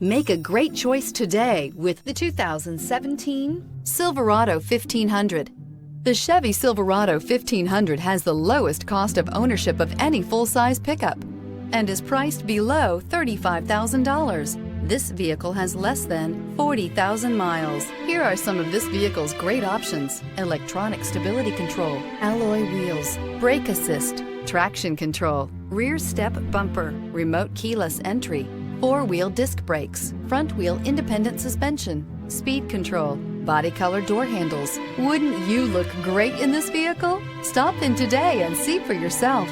Make a great choice today with the 2017 Silverado 1500. The Chevy Silverado 1500 has the lowest cost of ownership of any full-size pickup and is priced below $35,000. This vehicle has less than 40,000 miles. Here are some of this vehicle's great options: electronic stability control, alloy wheels, brake assist, traction control, rear step bumper, remote keyless entry, four-wheel disc brakes, front-wheel independent suspension, speed control, body color door handles. Wouldn't you look great in this vehicle? Stop in today and see for yourself.